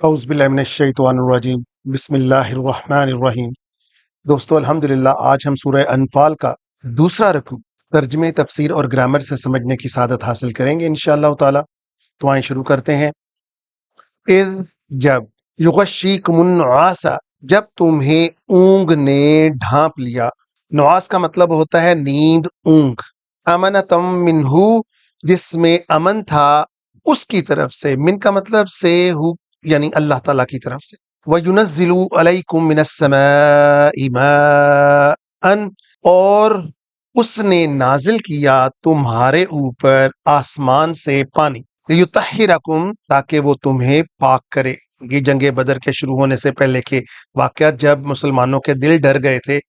اعوذ باللہ من الشیطان الرجیم بسم اللہ الرحمن الرحیم۔ دوستو الحمدللہ آج ہم سورہ انفال کا دوسرا رکوع ترجمے تفسیر اور گرامر سے سمجھنے کی سعادت حاصل کریں گے انشاءاللہ تعالی۔ تو آئیں شروع کرتے ہیں۔ اذ جب، یغشیکم النعاس جب تمہیں اونگ نے ڈھانپ لیا۔ نعاس کا مطلب ہوتا ہے نیند، اونگ۔ امنتم منہ جس میں امن تھا اس کی طرف سے، من کا مطلب سے ہو یعنی اللہ تعالیٰ کی طرف سے۔ وَيُنَزِّلُ عَلَيْكُم مِّنَ السَّمَاءِ مَاءً اور اس نے نازل کیا تمہارے اوپر آسمان سے پانی، لِيُطَهِّرَكُم تاکہ وہ تمہیں پاک کرے۔ یہ جنگ بدر کے شروع ہونے سے پہلے کے واقعات، جب مسلمانوں کے دل ڈر گئے تھے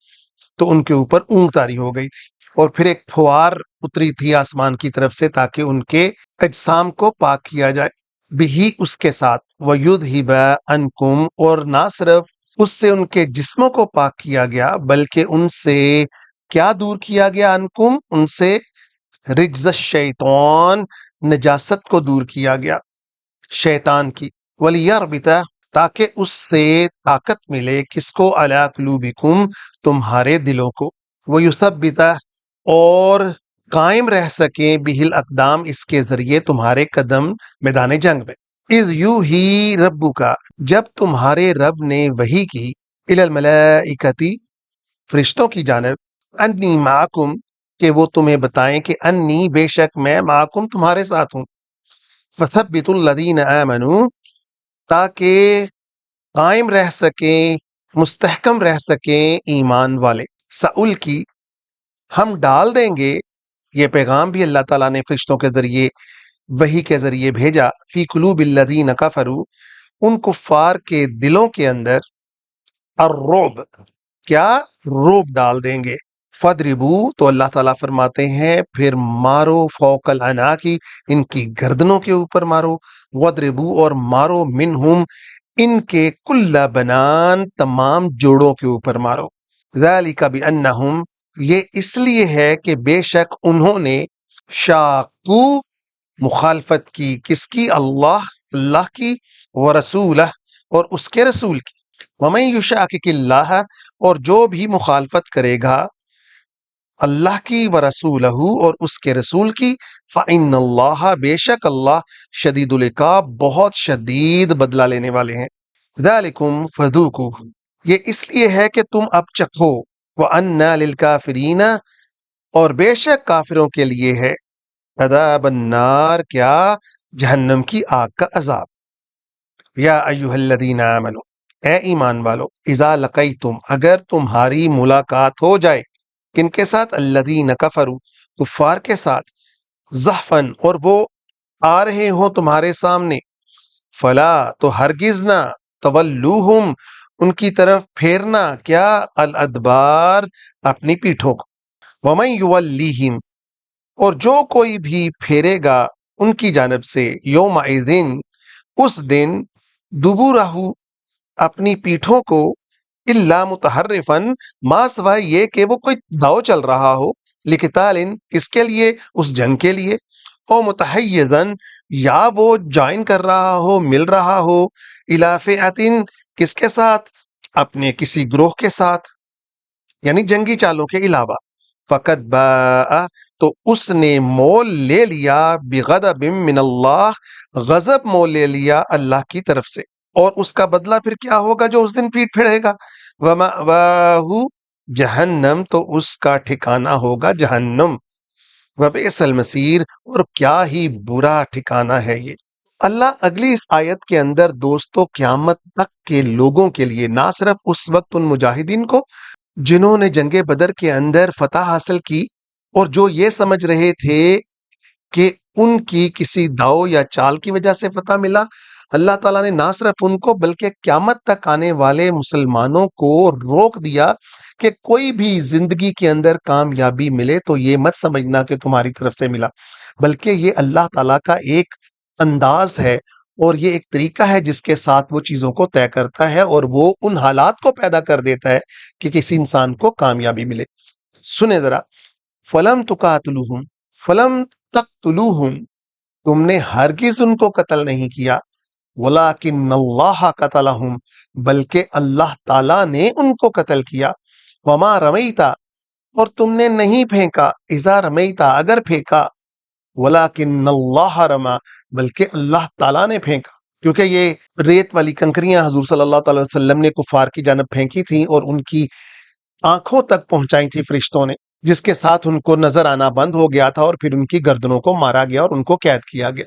تو ان کے اوپر اونگ طاری ہو گئی تھی، اور پھر ایک پھوار اتری تھی آسمان کی طرف سے تاکہ ان کے اجسام کو پاک کیا جائے، بھی اس کے ساتھ، وَيُذْهِبَ عَنْكُمْ اور نہ صرف اس سے ان کے جسموں کو پاک کیا گیا بلکہ ان سے کیا دور کیا گیا، عَنْكُمْ ان سے، رجز الشیطان نجاست کو دور کیا گیا شیطان کی، وَلِيَرْبِطَ تاکہ اس سے طاقت ملے، کس کو، عَلَىٰ قُلُوبِكُمْ تمہارے دلوں کو، وَيُثَبِّتَ اور قائم رہ سکیں، بِهِ الْأَقْدَامِ اس کے ذریعے تمہارے قدم میدان جنگ میں۔ اِذْ یُوحِی رَبُّکَ جب تمہارے رب نے وحی کی، إِلَى الْمَلَائِکَةِ فرشتوں کی جانب، انی معکم کہ وہ تمہیں بتائیں کہ انی بے شک میں معکم تمہارے ساتھ ہوں، فَثَبِّتُوا الَّذِينَ آمَنُوا تاکہ قائم رہ سکیں، مستحکم رہ سکیں ایمان والے، سأل کی ہم ڈال دیں گے، یہ پیغام بھی اللہ تعالیٰ نے فرشتوں کے ذریعے، وحی کے ذریعے بھیجا، فی قلوب الذین کفروا ان کفار کے دلوں کے اندر، الرعب کیا، روب ڈال دیں گے، فَاضْرِبُوا تو اللہ تعالیٰ فرماتے ہیں پھر مارو، فوق العناق ان کی گردنوں کے اوپر مارو، وَاضْرِبُوا اور مارو، منہم ان کے، کل بنان تمام جوڑوں کے اوپر مارو، ذَلِكَ بِأَنَّهُمْ یہ اس لیے ہے کہ بے شک انہوں نے، شاقو مخالفت کی، کس کی، اللہ کی، ورسولہ اور اس کے رسول کی، وَمَن يُشَاقِقِ اللَّهَ اور جو بھی مخالفت کرے گا اللہ کی، ورسولہ اور اس کے رسول کی، فَإِنَّ اللَّهَ بے شک اللہ، شدید العقاب بہت شدید بدلہ لینے والے ہیں، ذَلِكُمْ فَذُوقُوهُ یہ اس لیے ہے کہ تم اب چکھو، وَأَنَّ لِلْكَافِرِينَ اور بے شک کافروں کے لیے ہے، عذاب النار کیا، جہنم کی آگ کا عذاب۔ یا ایھا الذین آمنوا اے ایمان والو، اذا لقیتم اگر تمہاری ملاقات ہو جائے، کن کے ساتھ، الذین کفروا کفار کے ساتھ، زحفاً اور وہ آ رہے ہوں تمہارے سامنے، فلا تو ہرگز نہ، تولوہم ان کی طرف پھیرنا، کیا، الادبار اپنی پیٹھوں کو، ومن یولیہم اور جو کوئی بھی پھیرے گا ان کی جانب سے، یومئذ اس دن، دبورہ اپنی پیٹھوں کو، الا متحرفا ما سوائے یہ کہ وہ کوئی داؤ چل رہا ہو، لقتال کس کے لیے، اس جنگ کے لیے، او متحیزا یا وہ جوائن کر رہا ہو، مل رہا ہو، الی فئۃ کس کے ساتھ، اپنے کسی گروہ کے ساتھ، یعنی جنگی چالوں کے علاوہ، فقط باء تو اس نے مول لے لیا، بغضب من اللہ غضب مول لے لیا اللہ کی طرف سے، اور اس کا بدلہ پھر کیا ہوگا جو اس دن پیٹ پھیرے گا، ومأواہ جہنم تو اس کا ٹھکانہ ہوگا جہنم، وبئس المصیر اور کیا ہی برا ٹھکانہ ہے یہ۔ اللہ اگلی اس آیت کے اندر دوستو قیامت تک کے لوگوں کے لیے، نہ صرف اس وقت ان مجاہدین کو جنہوں نے جنگ بدر کے اندر فتح حاصل کی اور جو یہ سمجھ رہے تھے کہ ان کی کسی داؤ یا چال کی وجہ سے فتح ملا، اللہ تعالیٰ نے نہ صرف ان کو بلکہ قیامت تک آنے والے مسلمانوں کو روک دیا کہ کوئی بھی زندگی کے اندر کامیابی ملے تو یہ مت سمجھنا کہ تمہاری طرف سے ملا، بلکہ یہ اللہ تعالیٰ کا ایک انداز ہے اور یہ ایک طریقہ ہے جس کے ساتھ وہ چیزوں کو طے کرتا ہے، اور وہ ان حالات کو پیدا کر دیتا ہے کہ کسی انسان کو کامیابی ملے۔ سنیں ذرا، فلم تقاتلوہم فلم تقتلوہم تم نے ہرگز ان کو قتل نہیں کیا، ولیکن اللہ قتلہم، بلکہ اللہ تعالیٰ نے ان کو قتل کیا، وما رمیتا، اور تم نے نہیں پھینکا، اذا رمیتا، اگر پھینکا، ولیکن اللہ رما، بلکہ اللہ تعالیٰ نے پھینکا، کیونکہ یہ ریت والی کنکریاں حضور صلی اللہ تعالی وسلم نے کفار کی جانب پھینکی تھیں اور ان کی آنکھوں تک پہنچائی تھی فرشتوں نے، جس کے ساتھ ان کو نظر آنا بند ہو گیا تھا اور پھر ان کی گردنوں کو مارا گیا اور ان کو قید کیا گیا۔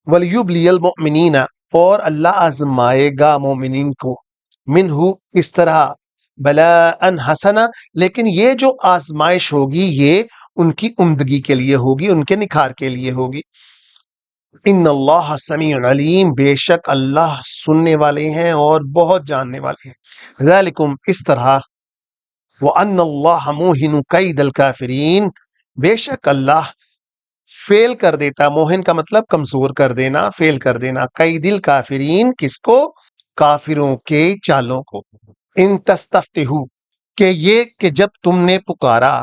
وَلْيُبْلِيَ الْمُؤْمِنِينَ، اور اللہ آزمائے گا مومنین کو، منہ، اس طرح، بلاءً حسنا، لیکن یہ جو آزمائش ہوگی یہ ان کی عمدگی کے لیے ہوگی، ان کے نکھار کے لیے ہوگی۔ ان اللہ سمیع علیم، بے شک اللہ سننے والے ہیں اور بہت جاننے والے ہیں۔ ذالکم، اس طرح، وَأَنَّ اللَّهَ مُوهِنُ كَيْدَ الْكَافِرِينَ، بے شک اللہ فیل کر دیتا، موہن کا مطلب کمزور کر دینا، فیل کر دینا، قید الکافرین، کس کو؟ کافروں کے چالوں کو۔ ان تستفتحوا، کہ یہ کہ جب تم نے پکارا،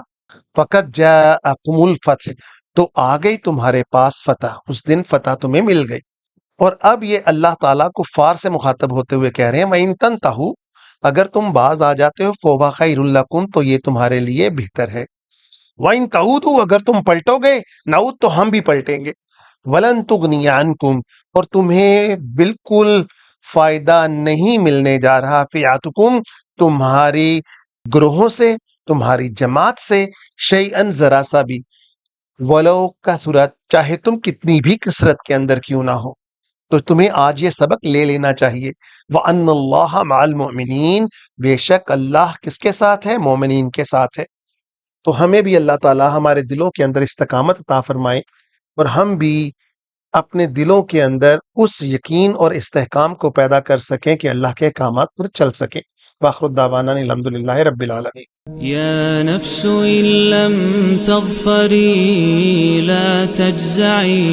فقط جاءکم الفتح، تو آ گئی تمہارے پاس فتح، اس دن فتح تمہیں مل گئی۔ اور اب یہ اللہ تعالیٰ کفار سے مخاطب ہوتے ہوئے کہہ رہے ہیں وَإِن تَنْتَهُوا، اگر تم باز آ جاتے ہو، فَهُوَ خَيْرٌ لَكُمْ، تو یہ تمہارے لیے بہتر ہے۔ وَإِن تَعُودُوا، اگر تم پلٹو گے، نعود، تو ہم بھی پلٹیں گے۔ وَلَن تُغْنِيَ عَنْكُمْ، اور تمہیں بالکل فائدہ نہیں ملنے جا رہا، فِئَاتُكُمْ، تمہاری گروہوں سے، تمہاری جماعت سے، شیئاً، ذرا سا بھی، وَلَوْ کثرت، چاہے تم کتنی بھی کثرت کے اندر کیوں نہ ہو۔ تو تمہیں آج یہ سبق لے لینا چاہیے۔ وَأَنَّ اللَّهَ مَعَ الْمُؤْمِنِينَ، بے شک اللہ کس کے ساتھ ہے؟ مومنین کے ساتھ ہے۔ تو ہمیں بھی اللہ تعالیٰ ہمارے دلوں کے اندر استقامت عطا فرمائے اور ہم بھی اپنے دلوں کے اندر اس یقین اور استحکام کو پیدا کر سکیں کہ اللہ کے احکامات پر چل سکیں۔ وآخر دعوانا الحمدللہ رب العالمین۔ يا نفس إن لم تظفري لا تجزعي